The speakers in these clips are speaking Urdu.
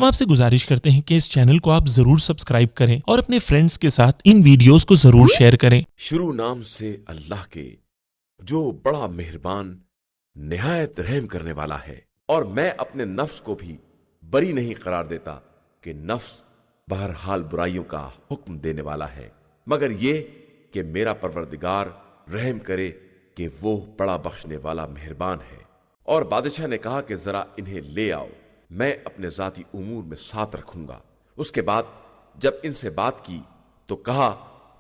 ہم آپ سے گزارش کرتے ہیں کہ اس چینل کو آپ ضرور سبسکرائب کریں اور اپنے فرینڈز کے ساتھ ان ویڈیوز کو ضرور شیئر کریں۔ شروع نام سے اللہ کے جو بڑا مہربان نہایت رحم کرنے والا ہے۔ اور میں اپنے نفس کو بھی بری نہیں قرار دیتا کہ نفس بہرحال برائیوں کا حکم دینے والا ہے، مگر یہ کہ میرا پروردگار رحم کرے کہ وہ بڑا بخشنے والا مہربان ہے۔ اور بادشاہ نے کہا کہ ذرا انہیں لے آؤ، میں اپنے ذاتی امور میں ساتھ رکھوں گا۔ اس کے بعد جب ان سے بات کی تو کہا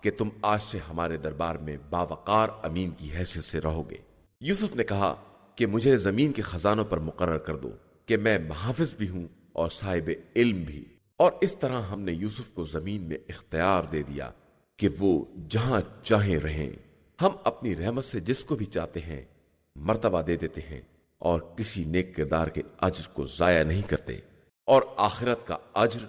کہ تم آج سے ہمارے دربار میں باوقار امین کی حیثیت سے رہو گے۔ یوسف نے کہا کہ مجھے زمین کے خزانوں پر مقرر کر دو کہ میں محافظ بھی ہوں اور صاحب علم بھی۔ اور اس طرح ہم نے یوسف کو زمین میں اختیار دے دیا کہ وہ جہاں چاہیں رہیں۔ ہم اپنی رحمت سے جس کو بھی چاہتے ہیں مرتبہ دے دیتے ہیں اور کسی نیک کردار کے اجر کو ضائع نہیں کرتے۔ اور آخرت کا اجر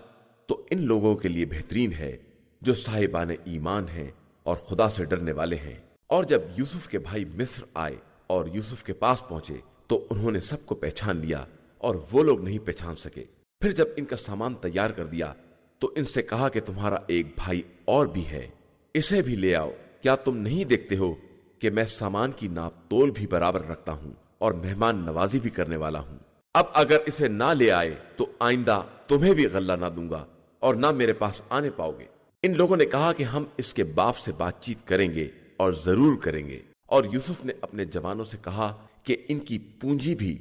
تو ان لوگوں کے لیے بہترین ہے جو صاحبان ایمان ہیں اور خدا سے ڈرنے والے ہیں۔ اور جب یوسف کے بھائی مصر آئے اور یوسف کے پاس پہنچے تو انہوں نے سب کو پہچان لیا اور وہ لوگ نہیں پہچان سکے۔ پھر جب ان کا سامان تیار کر دیا تو ان سے کہا کہ تمہارا ایک بھائی اور بھی ہے، اسے بھی لے آؤ۔ کیا تم نہیں دیکھتے ہو کہ میں سامان کی ناپ تول بھی برابر رکھتا ہوں اور مہمان نوازی بھی کرنے والا ہوں؟ اب اگر اسے نہ لے آئے تو آئندہ تمہیں بھی غلہ نہ دوں گا اور نہ میرے پاس آنے پاؤ گے۔ ان لوگوں نے کہا کہ ہم اس کے باپ سے بات چیت کریں گے اور ضرور کریں گے۔ اور یوسف نے اپنے جوانوں سے کہا کہ ان کی پونجی بھی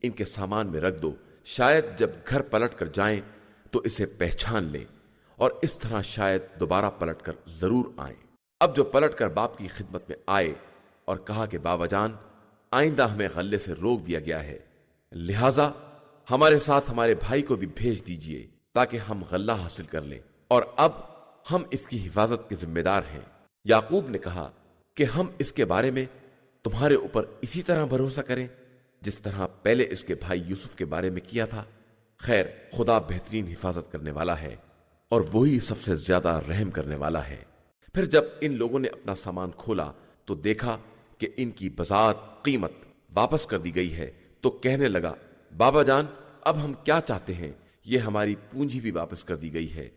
ان کے سامان میں رکھ دو، شاید جب گھر پلٹ کر جائیں تو اسے پہچان لیں اور اس طرح شاید دوبارہ پلٹ کر ضرور آئیں۔ اب جو پلٹ کر باپ کی خدمت میں آئے اور کہا کہ بابا جان، آئندہ ہمیں غلے سے روک دیا گیا ہے، لہذا ہمارے ساتھ ہمارے بھائی کو بھی بھیج دیجئے تاکہ ہم غلہ حاصل کر لیں، اور اب ہم اس کی حفاظت کے ذمہ دار ہیں۔ یعقوب نے کہا کہ ہم اس کے بارے میں تمہارے اوپر اسی طرح بھروسہ کریں جس طرح پہلے اس کے بھائی یوسف کے بارے میں کیا تھا۔ خیر، خدا بہترین حفاظت کرنے والا ہے اور وہی سب سے زیادہ رحم کرنے والا ہے۔ پھر جب ان لوگوں نے اپنا سامان کھولا تو دیکھا کہ ان کی بذات قیمت واپس کر دی گئی ہے، تو کہنے لگا، بابا جان، اب ہم کیا چاہتے ہیں، یہ ہماری پونجی بھی واپس کر دی گئی ہے۔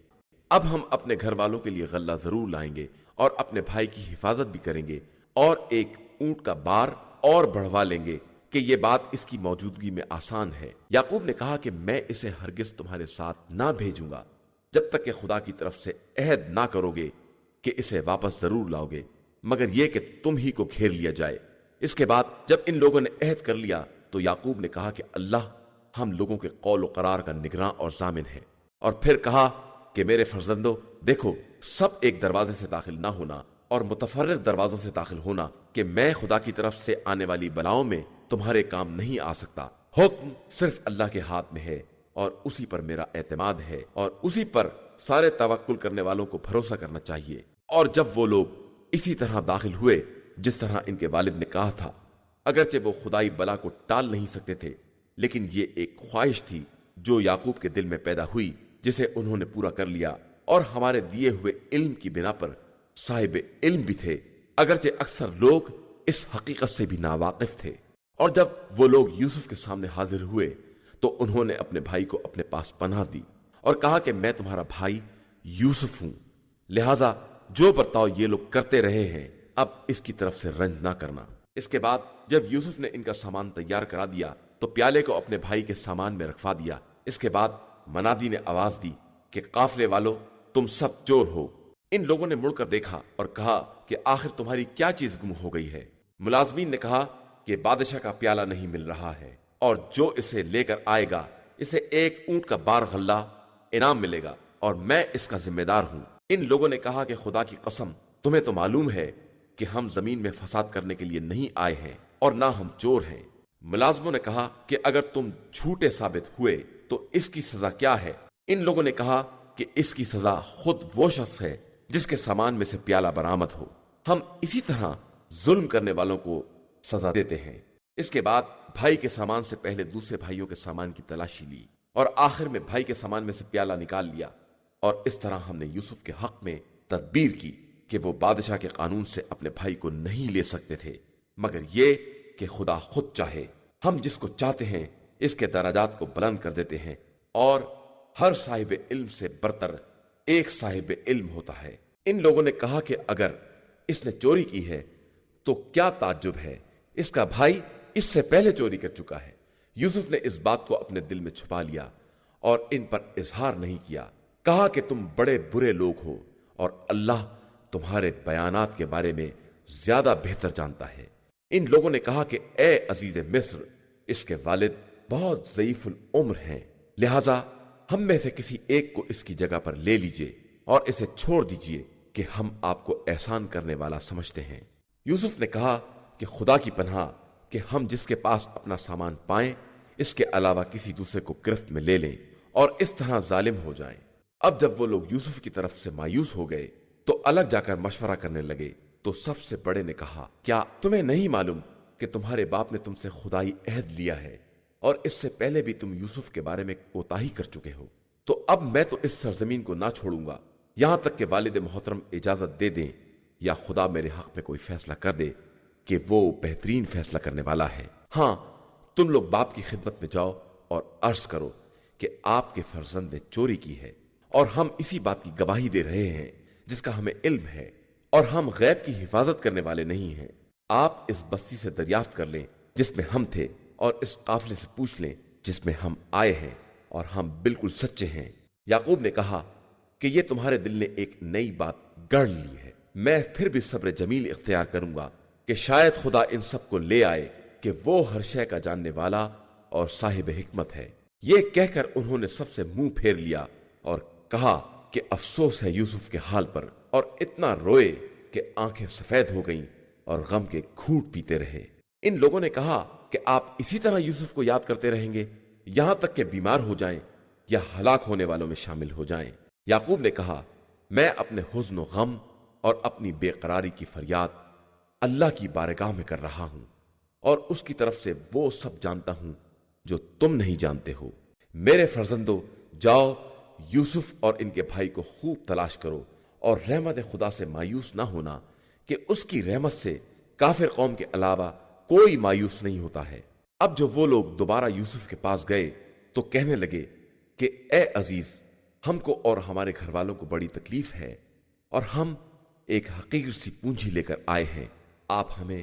اب ہم اپنے گھر والوں کے لیے غلہ ضرور لائیں گے اور اپنے بھائی کی حفاظت بھی کریں گے اور ایک اونٹ کا بار اور بڑھوا لیں گے کہ یہ بات اس کی موجودگی میں آسان ہے۔ یعقوب نے کہا کہ میں اسے ہرگز تمہارے ساتھ نہ بھیجوں گا جب تک کہ خدا کی طرف سے عہد نہ کرو گے کہ اسے واپس ضرور لاؤ گے، مگر یہ کہ تم ہی کو گھیر لیا جائے۔ اس کے بعد جب ان لوگوں نے عہد کر لیا تو یعقوب نے کہا کہ اللہ ہم لوگوں کے قول و قرار کا نگراں اور ضامن ہے۔ اور پھر کہا کہ میرے فرزندو، دیکھو، سب ایک دروازے سے داخل نہ ہونا اور متفرق دروازوں سے داخل ہونا کہ میں خدا کی طرف سے آنے والی بلاؤں میں تمہارے کام نہیں آ سکتا۔ حکم صرف اللہ کے ہاتھ میں ہے اور اسی پر میرا اعتماد ہے اور اسی پر سارے توکل کرنے والوں کو بھروسہ کرنا چاہیے۔ اور جب وہ لوگ اسی طرح داخل ہوئے جس طرح ان کے والد نے کہا تھا، اگرچہ وہ خدائی بلا کو ٹال نہیں سکتے تھے، لیکن یہ ایک خواہش تھی جو یعقوب کے دل میں پیدا ہوئی جسے انہوں نے پورا کر لیا، اور ہمارے دیے ہوئے علم کی بنا پر صاحب علم بھی تھے، اگرچہ اکثر لوگ اس حقیقت سے بھی ناواقف تھے۔ اور جب وہ لوگ یوسف کے سامنے حاضر ہوئے تو انہوں نے اپنے بھائی کو اپنے پاس پناہ دی اور کہا کہ میں تمہارا بھائی یوسف ہوں، لہٰذا جو برتاؤ یہ لوگ کرتے رہے ہیں اب اس کی طرف سے رنج نہ کرنا۔ اس کے بعد جب یوسف نے ان کا سامان تیار کرا دیا تو پیالے کو اپنے بھائی کے سامان میں رکھوا دیا۔ اس کے بعد منادی نے آواز دی کہ قافلے والو، تم سب چور ہو۔ ان لوگوں نے مڑ کر دیکھا اور کہا کہ آخر تمہاری کیا چیز گم ہو گئی ہے؟ ملازمین نے کہا کہ بادشاہ کا پیالہ نہیں مل رہا ہے، اور جو اسے لے کر آئے گا اسے ایک اونٹ کا بار غلہ انعام ملے گا، اور میں اس کا ذمہ دار ہوں۔ ان لوگوں نے کہا کہ خدا کی قسم، تمہیں تو معلوم ہے کہ ہم زمین میں فساد کرنے کے لیے نہیں آئے ہیں اور نہ ہم چور ہیں۔ ملازموں نے کہا کہ اگر تم جھوٹے ثابت ہوئے تو اس کی سزا کیا ہے؟ ان لوگوں نے کہا کہ اس کی سزا خود وہ شخص ہے جس کے سامان میں سے پیالہ برآمد ہو۔ ہم اسی طرح ظلم کرنے والوں کو سزا دیتے ہیں۔ اس کے بعد بھائی کے سامان سے پہلے دوسرے بھائیوں کے سامان کی تلاشی لی اور آخر میں بھائی کے سامان میں سے پیالہ نکال لیا، اور اس طرح ہم نے یوسف کے حق میں تدبیر کی کہ وہ بادشاہ کے قانون سے اپنے بھائی کو نہیں لے سکتے تھے، مگر یہ کہ خدا خود چاہے، ہم جس کو چاہتے ہیں اس کے درجات کو بلند کر دیتے ہیں اور ہر صاحب علم سے برتر ایک صاحب علم ہوتا ہے۔ ان لوگوں نے کہا کہ اگر اس نے چوری کی ہے تو کیا تعجب ہے، اس کا بھائی اس سے پہلے چوری کر چکا ہے۔ یوسف نے اس بات کو اپنے دل میں چھپا لیا اور ان پر اظہار نہیں کیا۔ کہا کہ تم بڑے برے لوگ ہو اور اللہ تمہارے بیانات کے بارے میں زیادہ بہتر جانتا ہے۔ ان لوگوں نے کہا کہ اے عزیز مصر، اس کے والد بہت ضعیف العمر ہیں، لہذا ہم میں سے کسی ایک کو اس کی جگہ پر لے لیجئے اور اسے چھوڑ دیجئے کہ ہم آپ کو احسان کرنے والا سمجھتے ہیں۔ یوسف نے کہا کہ خدا کی پناہ کہ ہم جس کے پاس اپنا سامان پائیں اس کے علاوہ کسی دوسرے کو گرفت میں لے لیں اور اس طرح ظالم ہو جائیں۔ اب جب وہ لوگ یوسف کی طرف سے مایوس ہو گئے تو الگ جا کر مشورہ کرنے لگے، تو سب سے بڑے نے کہا، کیا تمہیں نہیں معلوم کہ تمہارے باپ نے تم سے خدائی عہد لیا ہے اور اس سے پہلے بھی تم یوسف کے بارے میں کوتاہی کر چکے ہو؟ تو اب میں تو اس سرزمین کو نہ چھوڑوں گا یہاں تک کہ والد محترم اجازت دے دیں یا خدا میرے حق میں کوئی فیصلہ کر دے کہ وہ بہترین فیصلہ کرنے والا ہے۔ ہاں، تم لوگ باپ کی خدمت میں جاؤ اور عرض کرو کہ آپ کے فرزند نے چوری کی ہے، اور ہم اسی بات کی گواہی دے رہے ہیں جس کا ہمیں علم ہے، اور ہم غیب کی حفاظت کرنے والے نہیں ہیں۔ آپ اس بستی سے دریافت کر لیں جس میں ہم تھے، اور اس قافلے سے پوچھ لیں جس میں ہم آئے ہیں، اور ہم بالکل سچے ہیں۔ یعقوب نے کہا کہ یہ تمہارے دل نے ایک نئی بات گڑھ لی ہے، میں پھر بھی صبر جمیل اختیار کروں گا کہ شاید خدا ان سب کو لے آئے کہ وہ ہر شے کا جاننے والا اور صاحب حکمت ہے۔ یہ کہہ کر انہوں نے سب سے منہ پھیر لیا اور کہا کہ افسوس ہے یوسف کے حال پر، اور اتنا روئے کہ آنکھیں سفید ہو گئیں اور غم کے گھونٹ پیتے رہے۔ ان لوگوں نے کہا کہ آپ اسی طرح یوسف کو یاد کرتے رہیں گے یہاں تک کہ بیمار ہو جائیں یا ہلاک ہونے والوں میں شامل ہو جائیں۔ یعقوب نے کہا، میں اپنے حزن و غم اور اپنی بے قراری کی فریاد اللہ کی بارگاہ میں کر رہا ہوں، اور اس کی طرف سے وہ سب جانتا ہوں جو تم نہیں جانتے ہو۔ میرے فرزندو، جاؤ یوسف اور ان کے بھائی کو خوب تلاش کرو، اور رحمت خدا سے مایوس نہ ہونا کہ اس کی رحمت سے کافر قوم کے علاوہ کوئی مایوس نہیں ہوتا ہے۔ اب جب وہ لوگ دوبارہ یوسف کے پاس گئے تو کہنے لگے کہ اے عزیز، ہم کو اور ہمارے گھر والوں کو بڑی تکلیف ہے، اور ہم ایک حقیر سی پونجی لے کر آئے ہیں۔ آپ ہمیں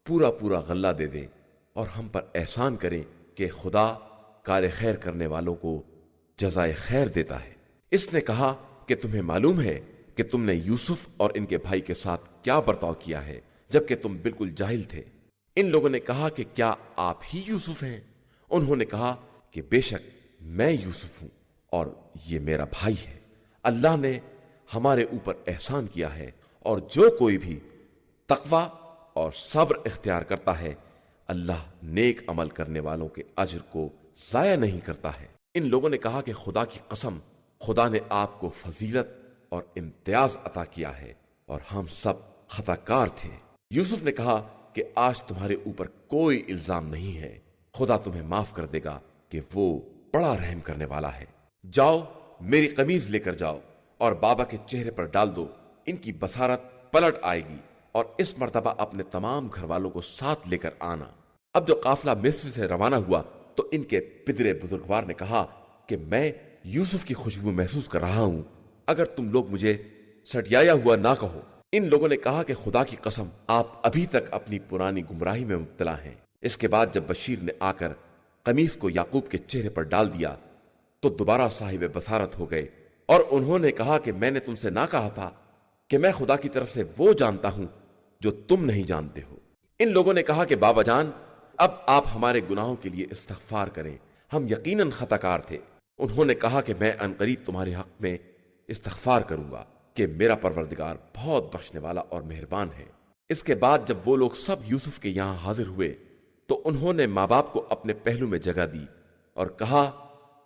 پورا پورا غلہ دے دیں اور ہم پر احسان کریں کہ خدا کار خیر کرنے والوں کو جزائے خیر دیتا ہے۔ اس نے کہا کہ تمہیں معلوم ہے کہ تم نے یوسف اور ان کے بھائی کے ساتھ کیا برتاؤ کیا ہے جبکہ تم بالکل جاہل تھے۔ ان لوگوں نے کہا کہ کیا آپ ہی یوسف ہیں؟ انہوں نے کہا کہ بے شک میں یوسف ہوں اور یہ میرا بھائی ہے۔ اللہ نے ہمارے اوپر احسان کیا ہے، اور جو کوئی بھی تقوی اور صبر اختیار کرتا ہے اللہ نیک عمل کرنے والوں کے اجر کو ضائع نہیں کرتا ہے۔ ان لوگوں نے کہا کہ خدا کی قسم، خدا نے آپ کو فضیلت اور امتیاز عطا کیا ہے اور ہم سب خطا کار تھے۔ یوسف نے کہا کہ آج تمہارے اوپر کوئی الزام نہیں ہے، خدا تمہیں معاف کر دے گا کہ وہ بڑا رحم کرنے والا ہے۔ جاؤ میری قمیض لے کر جاؤ اور بابا کے چہرے پر ڈال دو، ان کی بصارت پلٹ آئے گی، اور اس مرتبہ اپنے تمام گھر والوں کو ساتھ لے کر آنا۔ اب جو قافلہ مصر سے روانہ ہوا تو ان کے پدر بزرگوار نے کہا کہ میں یوسف کی خوشبو محسوس کر رہا ہوں، اگر تم لوگ مجھے سٹیایا ہوا نہ کہو۔ ان لوگوں نے کہا کہ خدا کی قسم، آپ ابھی تک اپنی پرانی گمراہی میں مبتلا ہیں۔ اس کے بعد جب بشیر نے آ کر قمیص کو یعقوب کے چہرے پر ڈال دیا تو دوبارہ صاحب بصارت ہو گئے، اور انہوں نے کہا کہ میں نے تم سے نہ کہا تھا کہ میں خدا کی طرف سے وہ جانتا ہوں جو تم نہیں جانتے ہو۔ ان لوگوں نے کہا کہ بابا جان، اب آپ ہمارے گناہوں کے لیے استغفار کریں، ہم یقیناً خطا کار تھے۔ انہوں نے کہا کہ میں عنقریب تمہارے حق میں استغفار کروں گا کہ میرا پروردگار بہت بخشنے والا اور مہربان ہے۔ اس کے بعد جب وہ لوگ سب یوسف کے یہاں حاضر ہوئے تو انہوں نے ماں باپ کو اپنے پہلو میں جگہ دی اور کہا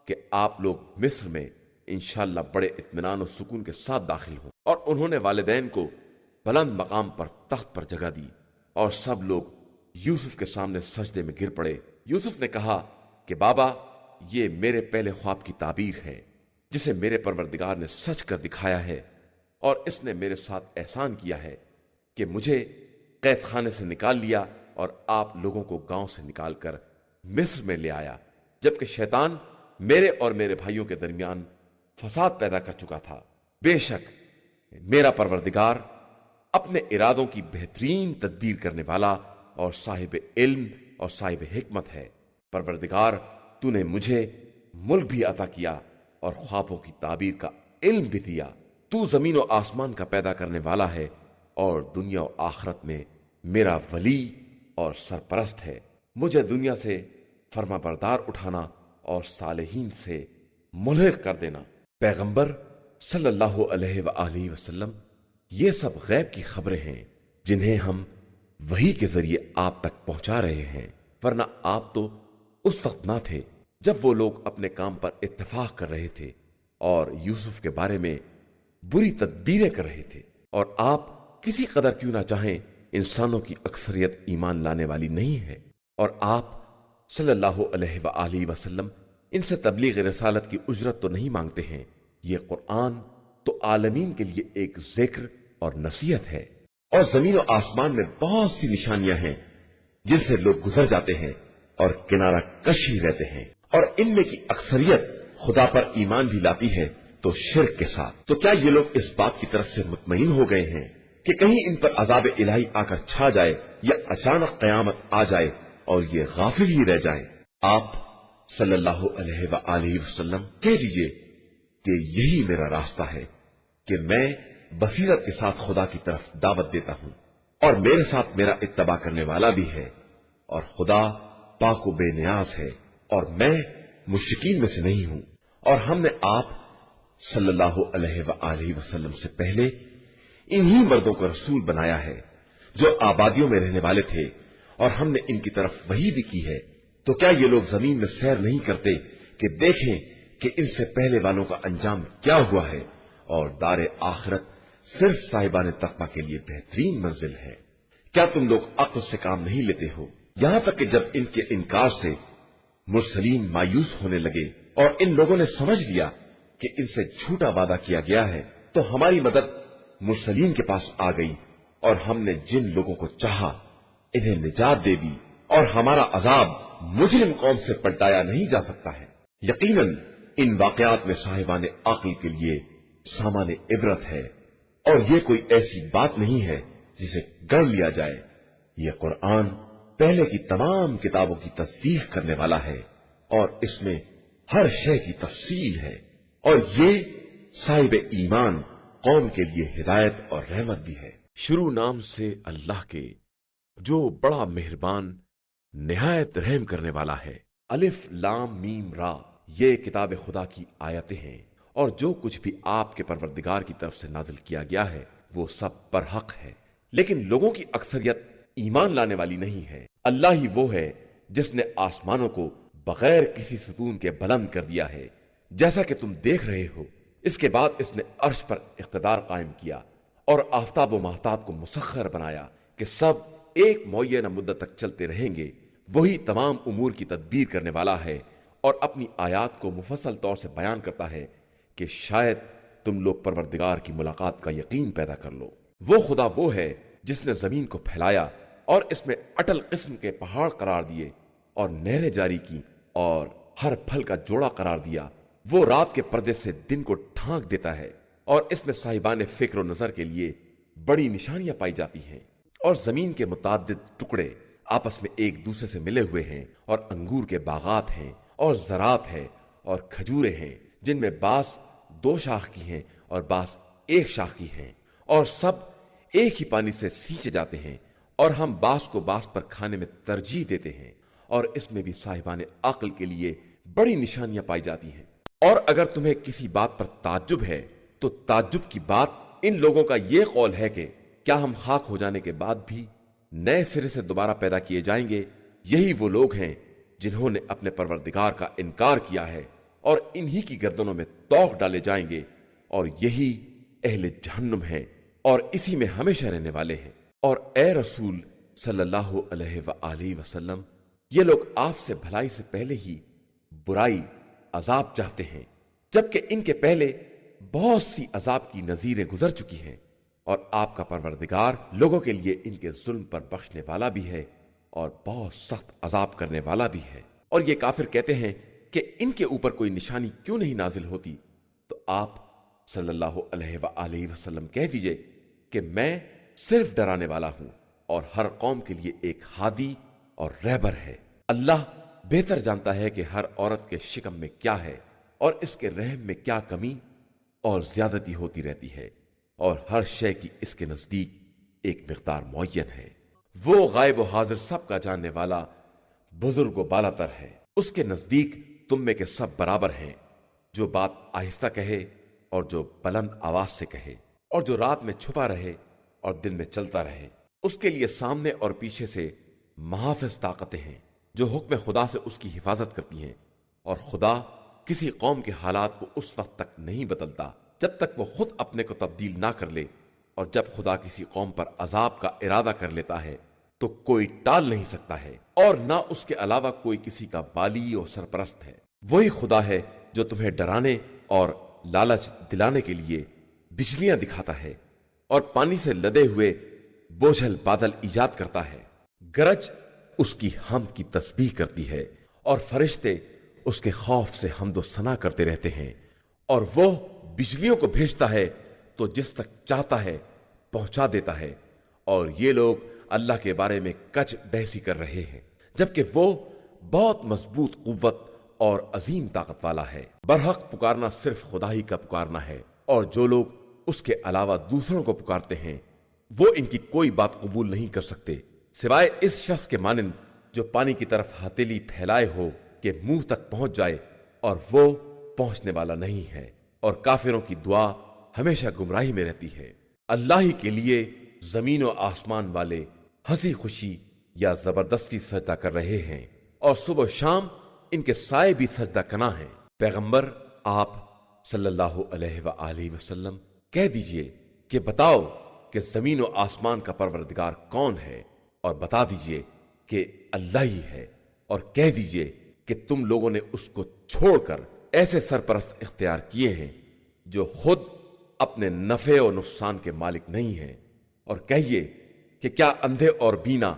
کہ آپ لوگ مصر میں انشاءاللہ بڑے اطمینان و سکون کے ساتھ داخل ہوں، اور انہوں نے والدین کو بلند مقام پر تخت پر جگہ دی، اور سب لوگ یوسف کے سامنے سجدے میں گر پڑے۔ یوسف نے کہا کہ بابا، یہ میرے پہلے خواب کی تعبیر ہے جسے میرے پروردگار نے سچ کر دکھایا ہے، اور اس نے میرے ساتھ احسان کیا ہے کہ مجھے قید خانے سے نکال لیا اور آپ لوگوں کو گاؤں سے نکال کر مصر میں لے آیا، جبکہ شیطان میرے اور میرے بھائیوں کے درمیان فساد پیدا کر چکا تھا۔ بے شک میرا پروردگار اپنے ارادوں کی بہترین تدبیر کرنے والا اور صاحب علم اور صاحب حکمت ہے۔ پروردگار تو نے مجھے ملک بھی عطا کیا اور خوابوں کی تعبیر کا علم بھی دیا۔ تو زمین و آسمان کا پیدا کرنے والا ہے اور دنیا و آخرت میں میرا ولی اور سرپرست ہے۔ مجھے دنیا سے فرما بردار اٹھانا اور صالحین سے ملحق کر دینا۔ پیغمبر صلی اللہ علیہ وآلہ وسلم یہ سب غیب کی خبریں ہیں جنہیں ہم وحی کے ذریعے آپ تک پہنچا رہے ہیں، ورنہ آپ تو اس وقت نہ تھے جب وہ لوگ اپنے کام پر اتفاق کر رہے تھے اور یوسف کے بارے میں بری تدبیریں کر رہے تھے۔ اور آپ کسی قدر کیوں نہ چاہیں انسانوں کی اکثریت ایمان لانے والی نہیں ہے، اور آپ صلی اللہ علیہ وآلہ وسلم ان سے تبلیغ رسالت کی اجرت تو نہیں مانگتے ہیں۔ یہ قرآن تو عالمین کے لیے ایک ذکر اور نصیحت ہے، اور زمین و آسمان میں بہت سی نشانیاں ہیں جن سے لوگ گزر جاتے ہیں اور کنارہ کش ہی رہتے ہیں، اور ان میں کی اکثریت خدا پر ایمان بھی لاتی ہے تو شرک کے ساتھ۔ تو کیا یہ لوگ اس بات کی طرف سے مطمئن ہو گئے ہیں کہ کہیں ان پر عذاب الہی آ کر چھا جائے یا اچانک قیامت آ جائے اور یہ غافل ہی رہ جائیں؟ آپ صلی اللہ علیہ وآلہ وسلم کہہ دیجئے کہ یہی میرا راستہ ہے کہ میں بصیرت کے ساتھ خدا کی طرف دعوت دیتا ہوں، اور میرے ساتھ میرا اتباع کرنے والا بھی ہے، اور خدا پاک و بے نیاز ہے، اور میں مشرکین میں سے نہیں ہوں۔ اور ہم نے آپ صلی اللہ علیہ وآلہ وسلم سے پہلے انہی مردوں کو رسول بنایا ہے جو آبادیوں میں رہنے والے تھے، اور ہم نے ان کی طرف وحی بھی کی ہے۔ تو کیا یہ لوگ زمین میں سیر نہیں کرتے کہ دیکھیں کہ ان سے پہلے والوں کا انجام کیا ہوا ہے، اور دار آخرت صرف صاحبان تقویٰ کے لیے بہترین منزل ہے۔ کیا تم لوگ عقل سے کام نہیں لیتے ہو؟ یہاں تک کہ جب ان کے انکار سے مرسلین مایوس ہونے لگے اور ان لوگوں نے سمجھ لیا کہ ان سے جھوٹا وعدہ کیا گیا ہے، تو ہماری مدد مرسلین کے پاس آ گئی، اور ہم نے جن لوگوں کو چاہا انہیں نجات دے دی، اور ہمارا عذاب مجرم قوم سے پلٹایا نہیں جا سکتا ہے۔ یقیناً ان واقعات میں صاحبان عقل کے لیے سامان عبرت ہے، اور یہ کوئی ایسی بات نہیں ہے جسے گڑ لیا جائے۔ یہ قرآن پہلے کی تمام کتابوں کی تصدیق کرنے والا ہے، اور اس میں ہر شے کی تفصیل ہے، اور یہ صاحب ایمان قوم کے لیے ہدایت اور رحمت بھی ہے۔ شروع نام سے اللہ کے جو بڑا مہربان نہایت رحم کرنے والا ہے۔ الف لام میم را، یہ کتاب خدا کی آیتیں ہیں، اور جو کچھ بھی آپ کے پروردگار کی طرف سے نازل کیا گیا ہے وہ سب برحق ہے، لیکن لوگوں کی اکثریت ایمان لانے والی نہیں ہے۔ اللہ ہی وہ ہے جس نے آسمانوں کو بغیر کسی ستون کے بلند کر دیا ہے، جیسا کہ تم دیکھ رہے ہو۔ اس کے بعد اس نے عرش پر اقتدار قائم کیا اور آفتاب و ماہتاب کو مسخر بنایا کہ سب ایک معینہ مدت تک چلتے رہیں گے۔ وہی تمام امور کی تدبیر کرنے والا ہے اور اپنی آیات کو مفصل طور سے بیان کرتا ہے کہ شاید تم لوگ پروردگار کی ملاقات کا یقین پیدا کر لو۔ وہ خدا وہ ہے جس نے زمین کو پھیلایا اور اس میں اٹل قسم کے پہاڑ قرار دیے اور نہریں جاری کی اور ہر پھل کا جوڑا قرار دیا۔ وہ رات کے پردے سے دن کو ڈھانک دیتا ہے، اور اس میں صاحبان فکر و نظر کے لیے بڑی نشانیاں پائی جاتی ہیں۔ اور زمین کے متعدد ٹکڑے آپس میں ایک دوسرے سے ملے ہوئے ہیں، اور انگور کے باغات ہیں اور زراعت ہے اور کھجورے ہیں، جن میں بعض 2 شاخ کی ہیں اور بعض 1 شاخ کی ہیں، اور سب ایک ہی پانی سے سینچے جاتے ہیں، اور ہم بعض کو بعض پر کھانے میں ترجیح دیتے ہیں، اور اس میں بھی صاحبان عقل کے لیے بڑی نشانیاں پائی جاتی ہیں۔ اور اگر تمہیں کسی بات پر تعجب ہے تو تعجب کی بات ان لوگوں کا یہ قول ہے کہ کیا ہم خاک ہو جانے کے بعد بھی نئے سرے سے دوبارہ پیدا کیے جائیں گے؟ یہی وہ لوگ ہیں جنہوں نے اپنے پروردگار کا انکار کیا ہے، اور انہی کی گردنوں میں طوق ڈالے جائیں گے، اور یہی اہل جہنم ہیں اور اسی میں ہمیشہ رہنے والے ہیں۔ اور اے رسول صلی اللہ علیہ وآلہ وسلم، یہ لوگ آپ سے بھلائی سے پہلے ہی برائی عذاب چاہتے ہیں، جبکہ ان کے پہلے بہت سی عذاب کی نذیریں گزر چکی ہیں، اور آپ کا پروردگار لوگوں کے لیے ان کے ظلم پر بخشنے والا بھی ہے اور بہت سخت عذاب کرنے والا بھی ہے۔ اور یہ کافر کہتے ہیں کہ ان کے اوپر کوئی نشانی کیوں نہیں نازل ہوتی، تو آپ صلی اللہ علیہ وآلہ وسلم کہہ دیجئے کہ میں صرف ڈرانے والا ہوں اور ہر قوم کے لیے ایک ہادی اور رہبر ہے۔ اللہ بہتر جانتا ہے کہ ہر عورت کے شکم میں کیا ہے اور اس کے رحم میں کیا کمی اور زیادتی ہوتی رہتی ہے، اور ہر شے کی اس کے نزدیک ایک مقدار معین ہے۔ وہ غائب و حاضر سب کا جاننے والا، بزرگ و بالا تر ہے۔ اس کے نزدیک تم میں کے سب برابر ہیں، جو بات آہستہ کہے اور جو بلند آواز سے کہے، اور جو رات میں چھپا رہے اور دن میں چلتا رہے۔ اس کے لیے سامنے اور پیچھے سے محافظ طاقتیں ہیں جو حکم خدا سے اس کی حفاظت کرتی ہیں، اور خدا کسی قوم کے حالات کو اس وقت تک نہیں بدلتا جب تک وہ خود اپنے کو تبدیل نہ کر لے، اور جب خدا کسی قوم پر عذاب کا ارادہ کر لیتا ہے تو کوئی ٹال نہیں سکتا ہے، اور نہ اس کے علاوہ کوئی کسی کا والی اور سرپرست ہے۔ وہی خدا ہے جو تمہیں ڈرانے اور لالچ دلانے کے لیے بجلیاں دکھاتا ہے اور پانی سے لدے ہوئے بوجھل بادل ایجاد کرتا ہے۔ گرج اس کی حمد کی تسبیح کرتی ہے، اور فرشتے اس کے خوف سے حمد و ثنا کرتے رہتے ہیں، اور وہ بجلیوں کو بھیجتا ہے تو جس تک چاہتا ہے پہنچا دیتا ہے، اور یہ لوگ اللہ کے بارے میں کچ بحثی کر رہے ہیں، جبکہ وہ بہت مضبوط قوت اور عظیم طاقت والا ہے۔ برحق پکارنا صرف خدا ہی کا پکارنا ہے، اور جو لوگ اس کے علاوہ دوسروں کو پکارتے ہیں وہ ان کی کوئی بات قبول نہیں کر سکتے، سوائے اس شخص کے مانند جو پانی کی طرف ہتھیلی پھیلائے ہو کہ منہ تک پہنچ جائے، اور وہ پہنچنے والا نہیں ہے، اور کافروں کی دعا ہمیشہ گمراہی میں رہتی ہے۔ اللہ ہی کے لیے زمین و آسمان والے ہنسی خوشی یا زبردستی سجدہ کر رہے ہیں، اور صبح و شام ان کے سائے بھی سجدہ کنا ہیں۔ پیغمبر آپ صلی اللہ علیہ وآلہ وسلم کہہ دیجئے کہ بتاؤ کہ زمین و آسمان کا پروردگار کون ہے، اور بتا دیجئے کہ اللہ ہی ہے، اور کہہ دیجئے کہ تم لوگوں نے اس کو چھوڑ کر ایسے سرپرست اختیار کیے ہیں جو خود اپنے نفع و نقصان کے مالک نہیں ہیں، اور کہیے کہ کیا اندھے اور بینا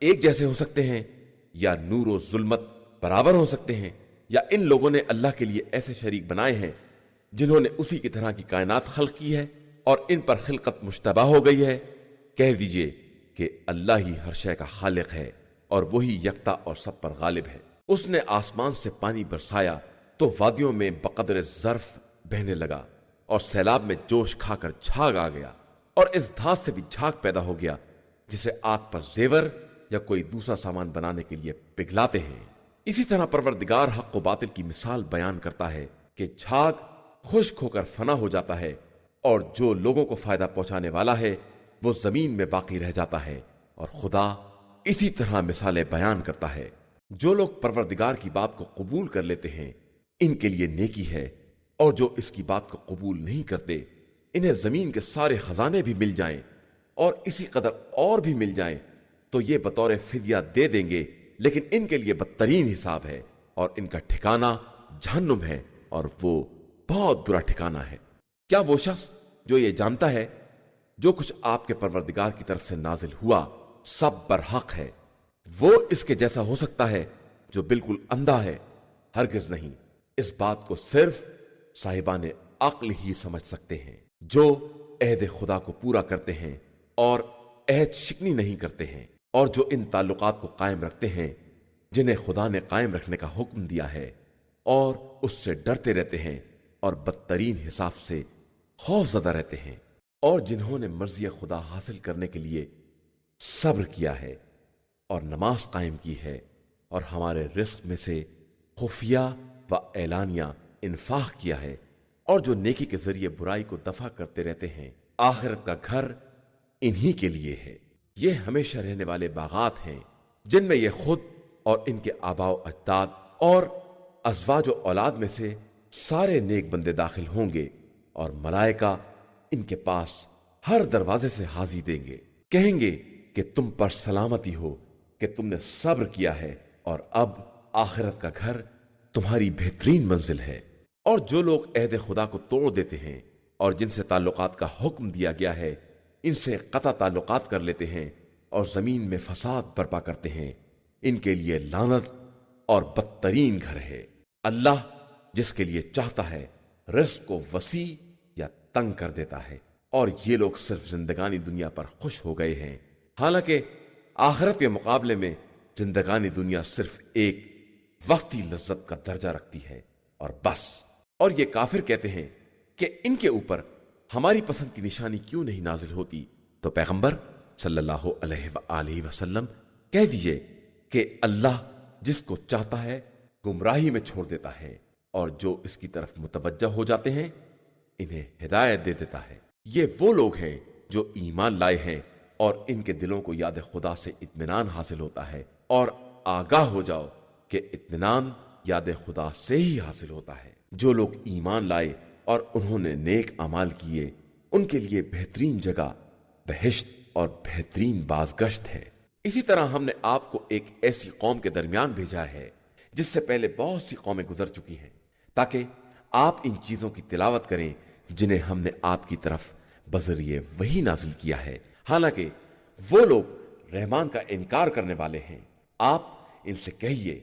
ایک جیسے ہو سکتے ہیں، یا نور و ظلمت برابر ہو سکتے ہیں، یا ان لوگوں نے اللہ کے لیے ایسے شریک بنائے ہیں جنہوں نے اسی کی طرح کی کائنات خلق کی ہے اور ان پر خلقت مشتبہ ہو گئی ہے۔ کہہ دیجئے کہ اللہ ہی ہر شے کا خالق ہے، اور وہی یکتا اور سب پر غالب ہے۔ اس نے آسمان سے پانی برسایا تو وادیوں میں بقدر ظرف بہنے لگا، اور سیلاب میں جوش کھا کر جھاگ آ گیا، اور اس دھات سے بھی جھاگ پیدا ہو گیا جسے آگ پر زیور یا کوئی دوسرا سامان بنانے کے لیے پگھلاتے ہیں۔ اسی طرح پروردگار حق و باطل کی مثال بیان کرتا ہے کہ جھاگ خشک ہو کر فنا ہو جاتا ہے، اور جو لوگوں کو فائدہ پہنچانے والا ہے وہ زمین میں باقی رہ جاتا ہے، اور خدا اسی طرح مثالیں بیان کرتا ہے۔ جو لوگ پروردگار کی بات کو قبول کر لیتے ہیں ان کے لیے نیکی ہے، اور جو اس کی بات کو قبول نہیں کرتے انہیں زمین کے سارے خزانے بھی مل جائیں اور اسی قدر اور بھی مل جائیں تو یہ بطور فدیہ دے دیں گے، لیکن ان کے لیے بدترین حساب ہے، اور ان کا ٹھکانہ جہنم ہے، اور وہ بہت برا ٹھکانہ ہے۔ کیا وہ شخص جو یہ جانتا ہے جو کچھ آپ کے پروردگار کی طرف سے نازل ہوا سب برحق ہے، وہ اس کے جیسا ہو سکتا ہے جو بالکل اندھا ہے؟ ہرگز نہیں۔ اس بات کو صرف صاحبان عقل ہی سمجھ سکتے ہیں، جو عہد خدا کو پورا کرتے ہیں اور عہد شکنی نہیں کرتے ہیں، اور جو ان تعلقات کو قائم رکھتے ہیں جنہیں خدا نے قائم رکھنے کا حکم دیا ہے، اور اس سے ڈرتے رہتے ہیں اور بدترین حساب سے خوف زدہ رہتے ہیں، اور جنہوں نے مرضی خدا حاصل کرنے کے لیے صبر کیا ہے اور نماز قائم کی ہے، اور ہمارے رزق میں سے خفیہ و اعلانیہ انفاق کیا ہے، اور جو نیکی کے ذریعے برائی کو دفع کرتے رہتے ہیں، آخرت کا گھر انہی کے لیے ہے۔ یہ ہمیشہ رہنے والے باغات ہیں جن میں یہ خود اور ان کے آباء و اجداد اور ازواج و اولاد میں سے سارے نیک بندے داخل ہوں گے، اور ملائکہ ان کے پاس ہر دروازے سے حاضری دیں گے، کہیں گے کہ تم پر سلامتی ہو کہ تم نے صبر کیا ہے، اور اب آخرت کا گھر تمہاری بہترین منزل ہے۔ اور جو لوگ عہد خدا کو توڑ دیتے ہیں اور جن سے تعلقات کا حکم دیا گیا ہے ان سے قطع تعلقات کر لیتے ہیں اور زمین میں فساد برپا کرتے ہیں، ان کے لیے لعنت اور بدترین گھر ہے۔ اللہ جس کے لیے چاہتا ہے رزق کو وسیع یا تنگ کر دیتا ہے، اور یہ لوگ صرف زندگانی دنیا پر خوش ہو گئے ہیں، حالانکہ آخرت کے مقابلے میں زندگانی دنیا صرف ایک وقتی لذت کا درجہ رکھتی ہے اور بس۔ اور یہ کافر کہتے ہیں کہ ان کے اوپر ہماری پسند کی نشانی کیوں نہیں نازل ہوتی؟ تو پیغمبر صلی اللہ علیہ وآلہ وسلم کہہ دیجئے کہ اللہ جس کو چاہتا ہے گمراہی میں چھوڑ دیتا ہے، اور جو اس کی طرف متوجہ ہو جاتے ہیں انہیں ہدایت دے دیتا ہے۔ یہ وہ لوگ ہیں جو ایمان لائے ہیں اور ان کے دلوں کو یاد خدا سے اطمینان حاصل ہوتا ہے، اور آگاہ ہو جاؤ کہ اطمینان یاد خدا سے ہی حاصل ہوتا ہے۔ جو لوگ ایمان لائے اور انہوں نے نیک اعمال کیے ان کے لیے بہترین جگہ بہشت اور بہترین بازگشت ہے۔ اسی طرح ہم نے آپ کو ایک ایسی قوم کے درمیان بھیجا ہے جس سے پہلے بہت سی قومیں گزر چکی ہیں، تاکہ آپ ان چیزوں کی تلاوت کریں جنہیں ہم نے آپ کی طرف بذریعہ وحی نازل کیا ہے، حالانکہ وہ لوگ رحمان کا انکار کرنے والے ہیں۔ آپ ان سے کہیے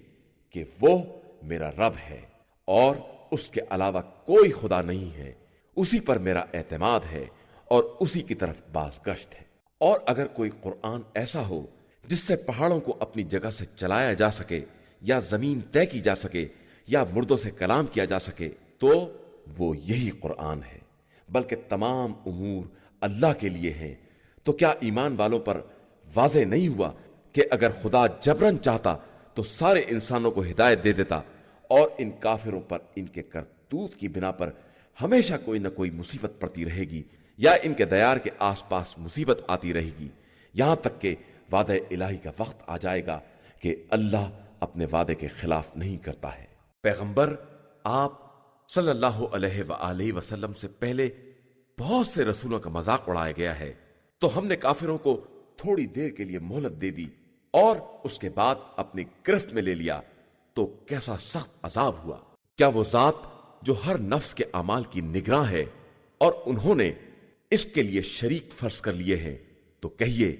کہ وہ میرا رب ہے اور اس کے علاوہ کوئی خدا نہیں ہے، اسی پر میرا اعتماد ہے اور اسی کی طرف بازگشت ہے۔ اور اگر کوئی قرآن ایسا ہو جس سے پہاڑوں کو اپنی جگہ سے چلایا جا سکے، یا زمین طے کی جا سکے، یا مردوں سے کلام کیا جا سکے، تو وہ یہی قرآن ہے، بلکہ تمام امور اللہ کے لیے ہیں۔ تو کیا ایمان والوں پر واضح نہیں ہوا کہ اگر خدا جبرن چاہتا تو سارے انسانوں کو ہدایت دے دیتا، اور ان کافروں پر ان کے کرتوت کی بنا پر ہمیشہ کوئی نہ کوئی مصیبت پڑتی رہے گی، یا ان کے دیار کے آس پاس مصیبت آتی رہے گی، یہاں تک کہ وعدہ الہی کا وقت آ جائے گا کہ اللہ اپنے وعدے کے خلاف نہیں کرتا ہے۔ پیغمبر آپ صلی اللہ علیہ وآلہ وسلم سے پہلے بہت سے رسولوں کا مذاق اڑایا گیا ہے، تو ہم نے کافروں کو تھوڑی دیر کے لیے مہلت دے دی اور اس کے بعد اپنی گرفت میں لے لیا، تو کیسا سخت عذاب ہوا۔ کیا وہ ذات جو ہر نفس کے اعمال کی نگراں ہے اور انہوں نے اس کے لیے شریک فرض کر لیے ہیں، تو کہیے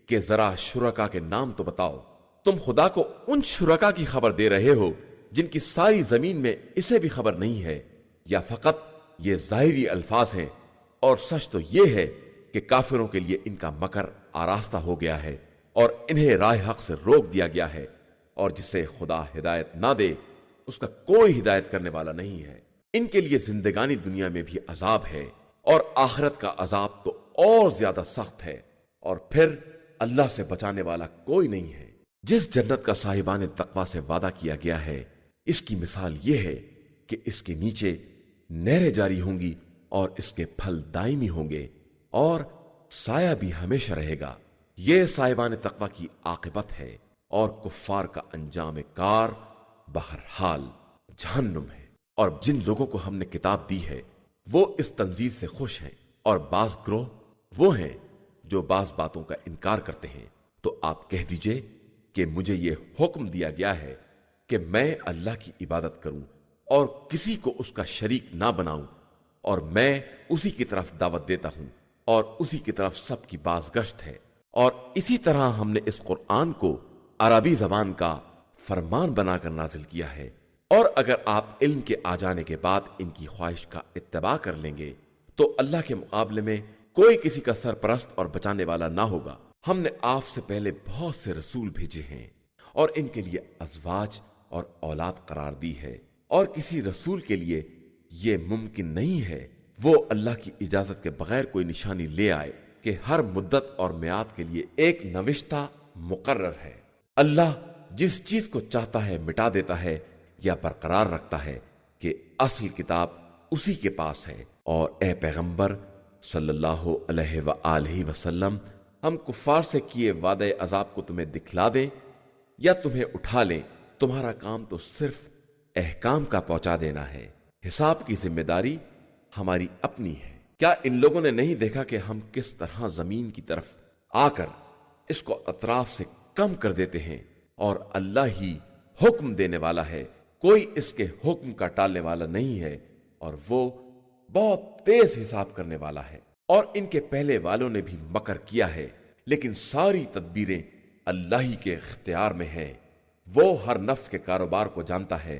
کہ ذرا شرکا کے نام تو بتاؤ۔ تم خدا کو ان شرکا کی خبر دے رہے ہو جن کی ساری زمین میں اسے بھی خبر نہیں ہے، یا فقط یہ ظاہری الفاظ ہیں؟ اور سچ تو یہ ہے کہ کافروں کے لیے ان کا مکر آراستہ ہو گیا ہے اور انہیں راہ حق سے روک دیا گیا ہے، اور جسے خدا ہدایت نہ دے اس کا کوئی ہدایت کرنے والا نہیں ہے۔ ان کے لیے زندگانی دنیا میں بھی عذاب ہے، اور آخرت کا عذاب تو اور زیادہ سخت ہے، اور پھر اللہ سے بچانے والا کوئی نہیں ہے۔ جس جنت کا صاحبان تقوی سے وعدہ کیا گیا ہے، اس کی مثال یہ ہے کہ اس کے نیچے نہریں جاری ہوں گی اور اس کے پھل دائمی ہوں گے اور سایہ بھی ہمیشہ رہے گا۔ یہ صاحبان تقوی کی عاقبت ہے، اور کفار کا انجام کار بہرحال جہنم ہے۔ اور جن لوگوں کو ہم نے کتاب دی ہے وہ اس تنزیل سے خوش ہیں، اور بعض گروہ وہ ہیں جو بعض باتوں کا انکار کرتے ہیں۔ تو آپ کہہ دیجئے کہ مجھے یہ حکم دیا گیا ہے کہ میں اللہ کی عبادت کروں اور کسی کو اس کا شریک نہ بناؤں، اور میں اسی کی طرف دعوت دیتا ہوں، اور اسی کی طرف سب کی بازگشت ہے۔ اور اسی طرح ہم نے اس قرآن کو عربی زبان کا فرمان بنا کر نازل کیا ہے، اور اگر آپ علم کے آ جانے کے بعد ان کی خواہش کا اتباع کر لیں گے تو اللہ کے مقابلے میں کوئی کسی کا سرپرست اور بچانے والا نہ ہوگا۔ ہم نے آپ سے پہلے بہت سے رسول بھیجے ہیں اور ان کے لیے ازواج اور اولاد قرار دی ہے، اور کسی رسول کے لیے یہ ممکن نہیں ہے وہ اللہ کی اجازت کے بغیر کوئی نشانی لے آئے کہ ہر مدت اور میعاد کے لیے ایک نوشتہ مقرر ہے۔ اللہ جس چیز کو چاہتا ہے مٹا دیتا ہے یا برقرار رکھتا ہے کہ اصل کتاب اسی کے پاس ہے۔ اور اے پیغمبر صلی اللہ علیہ وآلہ وسلم، ہم کفار سے کیے وعدہ عذاب کو تمہیں دکھلا دیں یا تمہیں اٹھا لیں، تمہارا کام تو صرف احکام کا پہنچا دینا ہے، حساب کی ذمہ داری ہماری اپنی ہے۔ کیا ان لوگوں نے نہیں دیکھا کہ ہم کس طرح زمین کی طرف آ کر اس کو اطراف سے کم کر دیتے ہیں، اور اللہ ہی حکم دینے والا ہے، کوئی اس کے حکم کا ٹالنے والا نہیں ہے، اور وہ بہت تیز حساب کرنے والا ہے۔ اور ان کے پہلے والوں نے بھی مکر کیا ہے، لیکن ساری تدبیریں اللہ ہی کے اختیار میں ہیں۔ وہ ہر نفس کے کاروبار کو جانتا ہے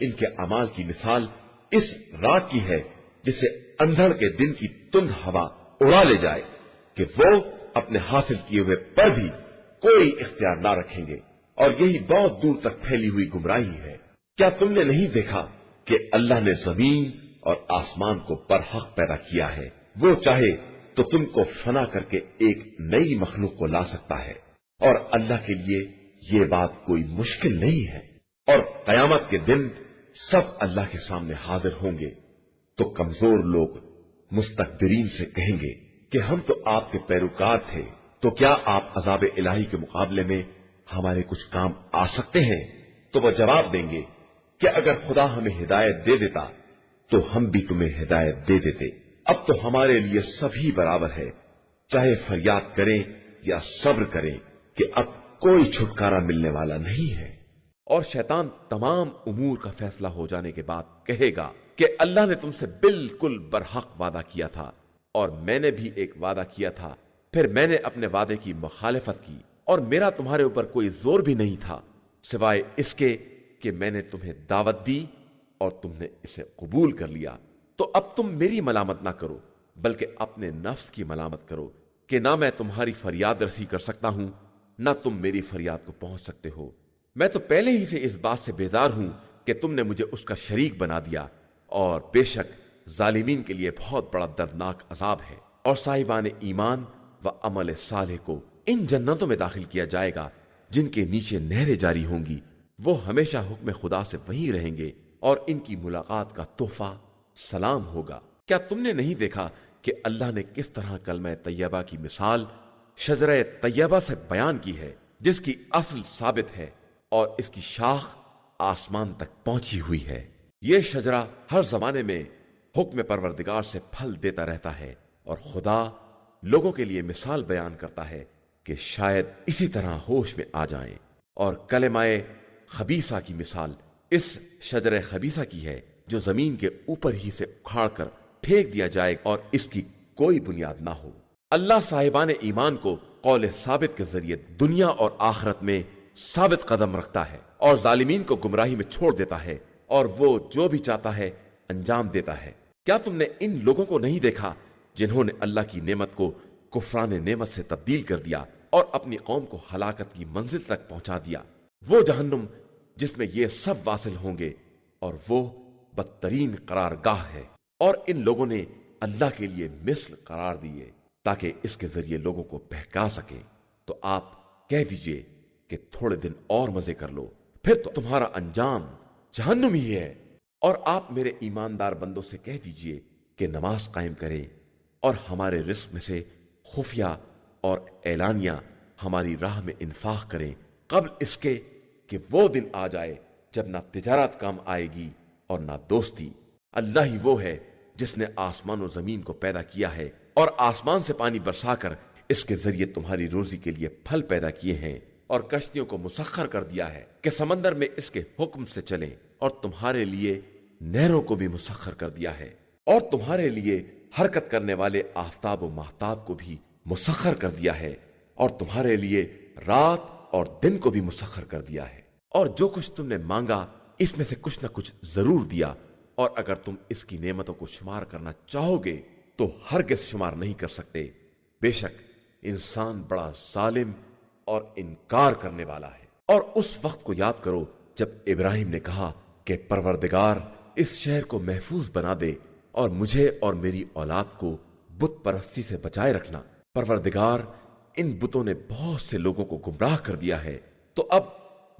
ان کے اعمال کی مثال اس رات کی ہے جسے اندھڑ کے دن کی تند ہوا اڑا لے جائے کہ وہ اپنے حاصل کیے ہوئے پر بھی کوئی اختیار نہ رکھیں گے، اور یہی بہت دور تک پھیلی ہوئی گمراہی ہے۔ کیا تم نے نہیں دیکھا کہ اللہ نے زمین اور آسمان کو برحق پیدا کیا ہے؟ وہ چاہے تو تم کو فنا کر کے ایک نئی مخلوق کو لا سکتا ہے، اور اللہ کے لیے یہ بات کوئی مشکل نہیں ہے۔ اور قیامت کے دن سب اللہ کے سامنے حاضر ہوں گے تو کمزور لوگ مستکبرین سے کہیں گے کہ ہم تو آپ کے پیروکار تھے، تو کیا آپ عذاب الہی کے مقابلے میں ہمارے کچھ کام آ سکتے ہیں؟ تو وہ جواب دیں گے کہ اگر خدا ہمیں ہدایت دے دیتا تو ہم بھی تمہیں ہدایت دے دیتے۔ اب تو ہمارے لیے سبھی برابر ہے، چاہے فریاد کریں یا صبر کریں کہ اب کوئی چھٹکارا ملنے والا نہیں ہے۔ اور شیطان تمام امور کا فیصلہ ہو جانے کے بعد کہے گا کہ اللہ نے تم سے بالکل برحق وعدہ کیا تھا، اور میں نے بھی ایک وعدہ کیا تھا، پھر میں نے اپنے وعدے کی مخالفت کی، اور میرا تمہارے اوپر کوئی زور بھی نہیں تھا سوائے اس کے کہ میں نے تمہیں دعوت دی اور تم نے اسے قبول کر لیا۔ تو اب تم میری ملامت نہ کرو بلکہ اپنے نفس کی ملامت کرو کہ نہ میں تمہاری فریاد رسی کر سکتا ہوں، نہ تم میری فریاد کو پہنچ سکتے ہو۔ میں تو پہلے ہی سے اس بات سے بیزار ہوں کہ تم نے مجھے اس کا شریک بنا دیا، اور بے شک ظالمین کے لیے بہت بڑا دردناک عذاب ہے۔ اور صاحبان ایمان و عمل صالح کو ان جنتوں میں داخل کیا جائے گا جن کے نیچے نہریں جاری ہوں گی، وہ ہمیشہ حکم خدا سے وہیں رہیں گے، اور ان کی ملاقات کا تحفہ سلام ہوگا۔ کیا تم نے نہیں دیکھا کہ اللہ نے کس طرح کلمہ طیبہ کی مثال شجرہ طیبہ سے بیان کی ہے، جس کی اصل ثابت ہے اور اس کی شاخ آسمان تک پہنچی ہوئی ہے۔ یہ شجرہ ہر زمانے میں حکم پروردگار سے پھل دیتا رہتا ہے، اور خدا لوگوں کے لیے مثال بیان کرتا ہے کہ شاید اسی طرح ہوش میں آ جائیں۔ اور کلمہ خبیثہ کی مثال اس شجرہ خبیثہ کی ہے جو زمین کے اوپر ہی سے اکھاڑ کر پھینک دیا جائے اور اس کی کوئی بنیاد نہ ہو۔ اللہ صاحبان ایمان کو قول ثابت کے ذریعے دنیا اور آخرت میں ثابت قدم رکھتا ہے، اور ظالمین کو گمراہی میں چھوڑ دیتا ہے، اور وہ جو بھی چاہتا ہے انجام دیتا ہے۔ کیا تم نے ان لوگوں کو نہیں دیکھا جنہوں نے اللہ کی نعمت کو کفران نعمت سے تبدیل کر دیا اور اپنی قوم کو ہلاکت کی منزل تک پہنچا دیا؟ وہ جہنم جس میں یہ سب واصل ہوں گے، اور وہ بدترین قرارگاہ ہے۔ اور ان لوگوں نے اللہ کے لیے مثل قرار دیے تاکہ اس کے ذریعے لوگوں کو بہکا سکیں۔ تو آپ کہہ دیجئے کہ تھوڑے دن اور مزے کر لو، پھر تو تمہارا انجام جہنم ہی ہے۔ اور آپ میرے ایماندار بندوں سے کہہ دیجئے کہ نماز قائم کریں اور ہمارے رزق میں سے خفیہ اور اعلانیہ ہماری راہ میں انفاق کریں، قبل اس کے کہ وہ دن آ جائے جب نہ تجارت کام آئے گی اور نہ دوستی۔ اللہ ہی وہ ہے جس نے آسمان و زمین کو پیدا کیا ہے، اور آسمان سے پانی برسا کر اس کے ذریعے تمہاری روزی کے لیے پھل پیدا کیے ہیں، اور کشتیوں کو مسخر کر دیا ہے کہ سمندر میں اس کے حکم سے چلیں، اور تمہارے لیے نہروں کو بھی مسخر کر دیا ہے، اور تمہارے لیے حرکت کرنے والے آفتاب و ماہتاب کو بھی مسخر کر دیا ہے، اور تمہارے لیے رات اور دن کو بھی مسخر کر دیا ہے، اور جو کچھ تم نے مانگا اس میں سے کچھ نہ کچھ ضرور دیا، اور اگر تم اس کی نعمتوں کو شمار کرنا چاہو گے تو ہرگز شمار نہیں کر سکتے۔ بے شک انسان بڑا ظالم اور انکار کرنے والا ہے۔ اور اس وقت کو یاد کرو جب ابراہیم نے کہا کہ پروردگار اس شہر کو محفوظ بنا دے اور مجھے اور میری اولاد کو بت پرستی سے بچائے رکھنا۔ پروردگار ان بتوں نے بہت سے لوگوں کو گمراہ کر دیا ہے، تو اب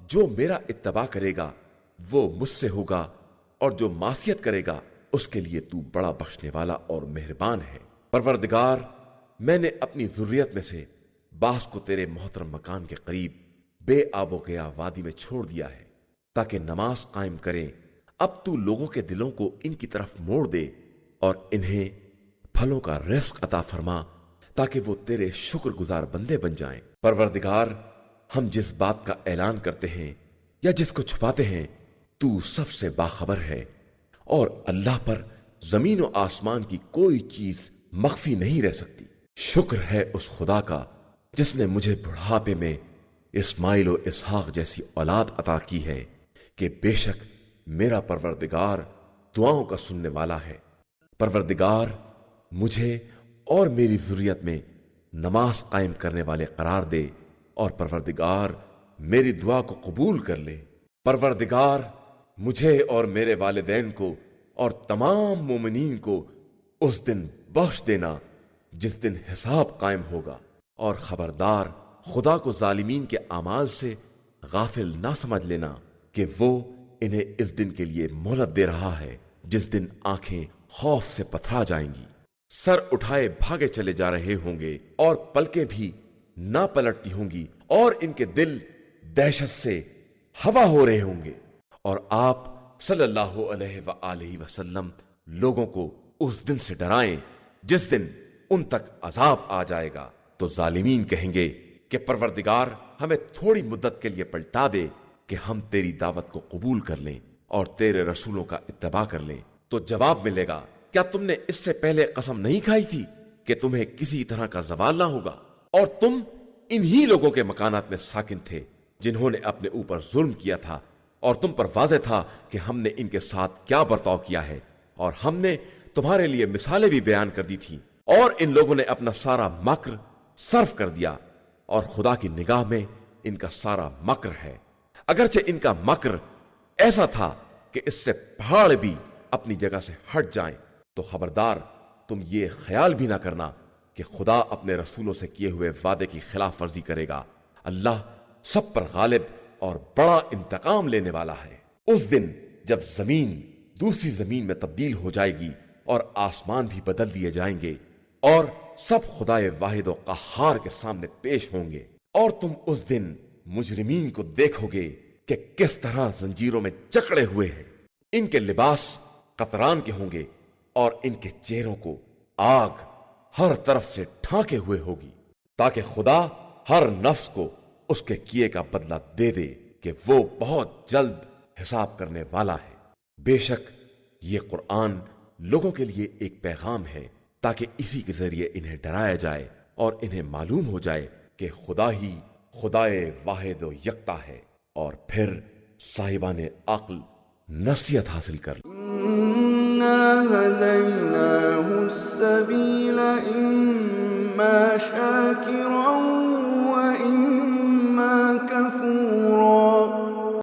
جو میرا اتباع کرے گا وہ مجھ سے ہوگا، اور جو معصیت کرے گا اس کے لیے تو بڑا بخشنے والا اور مہربان ہے۔ پروردگار میں نے اپنی ذریت میں سے بعض کو تیرے محترم مکان کے قریب بے آب و گیا وادی میں چھوڑ دیا ہے تاکہ نماز قائم کریں۔ اب تو لوگوں کے دلوں کو ان کی طرف موڑ دے اور انہیں پھلوں کا رزق عطا فرما تاکہ وہ تیرے شکر گزار بندے بن جائیں۔ پروردگار ہم جس بات کا اعلان کرتے ہیں یا جس کو چھپاتے ہیں تو سب سے باخبر ہے، اور اللہ پر زمین و آسمان کی کوئی چیز مخفی نہیں رہ سکتی۔ شکر ہے اس خدا کا جس نے مجھے بڑھاپے میں اسماعیل و اسحاق جیسی اولاد عطا کی ہے کہ بے شک میرا پروردگار دعاؤں کا سننے والا ہے۔ پروردگار مجھے اور میری ذریت میں نماز قائم کرنے والے قرار دے، اور پروردگار میری دعا کو قبول کر لے۔ پروردگار مجھے اور میرے والدین کو اور تمام مومنین کو اس دن بخش دینا جس دن حساب قائم ہوگا، اور خبردار خدا کو ظالمین کے اعمال سے غافل نہ سمجھ لینا کہ وہ انہیں اس دن کے لیے مہلت دے رہا ہے جس دن آنکھیں خوف سے پتھرا جائیں گی، سر اٹھائے بھاگے چلے جا رہے ہوں گے، اور پلکیں بھی نہ پلٹتی ہوں گی، اور ان کے دل دہشت سے ہوا ہو رہے ہوں گے۔ اور آپ صلی اللہ علیہ وآلہ وسلم لوگوں کو اس دن سے ڈرائیں جس دن ان تک عذاب آ جائے گا۔ تو ظالمین کہیں گے کہ پروردگار ہمیں تھوڑی مدت کے لیے پلٹا دے کہ ہم تیری دعوت کو قبول کر لیں اور تیرے رسولوں کا اتباع کر لیں۔ تو جواب ملے گا، کیا تم نے اس سے پہلے قسم نہیں کھائی تھی کہ تمہیں کسی طرح کا زوال نہ ہوگا؟ اور تم انہی لوگوں کے مکانات میں ساکن تھے جنہوں نے اپنے اوپر ظلم کیا تھا، اور تم پر واضح تھا کہ ہم نے ان کے ساتھ کیا برتاؤ کیا ہے، اور ہم نے تمہارے لیے مثالیں بھی بیان کر دی تھیں، اور ان لوگوں نے اپنا سارا مکر صرف کر دیا، اور خدا کی نگاہ میں ان کا سارا مکر ہے، اگرچہ ان کا مکر ایسا تھا کہ اس سے پہاڑ بھی اپنی جگہ سے ہٹ جائیں۔ تو خبردار تم یہ خیال بھی نہ کرنا کہ خدا اپنے رسولوں سے کیے ہوئے وعدے کی خلاف ورزی کرے گا۔ اللہ سب پر غالب اور بڑا انتقام لینے والا ہے۔ اس دن جب زمین دوسری زمین میں تبدیل ہو جائے گی اور آسمان بھی بدل دیے جائیں گے، اور سب خدائے واحد و قہار کے سامنے پیش ہوں گے، اور تم اس دن مجرمین کو دیکھو گے کہ کس طرح زنجیروں میں جکڑے ہوئے ہیں۔ ان کے لباس قطران کے ہوں گے، اور ان کے چہروں کو آگ ہر طرف سے ڈھانکے ہوئے ہوگی، تاکہ خدا ہر نفس کو اس کے کیے کا بدلہ دے دے کہ وہ بہت جلد حساب کرنے والا ہے۔ بے شک یہ قرآن لوگوں کے لیے ایک پیغام ہے تاکہ اسی کے ذریعے انہیں ڈرایا جائے اور انہیں معلوم ہو جائے کہ خدا ہی خدائے واحد و یکتا ہے، اور پھر صاحبان عقل نصیحت حاصل کر إِنَّا هَدَيْنَاهُ السَّبِيلَ